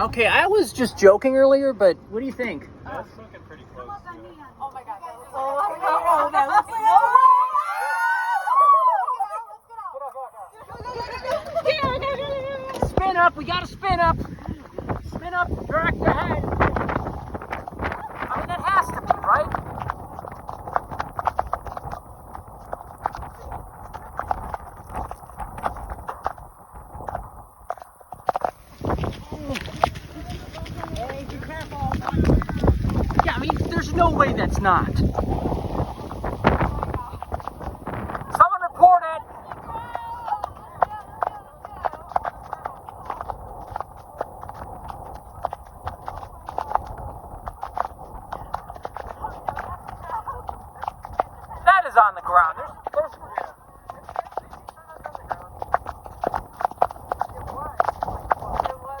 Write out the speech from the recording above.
Okay, I was just joking earlier, but what do you think? That's looking pretty close. Oh my god. Spin up, we gotta spin up. Spin up, direct ahead. I mean, that has to be, right? Hey, be careful. Yeah, I mean, there's no way that's not. Someone report it. That is on the ground.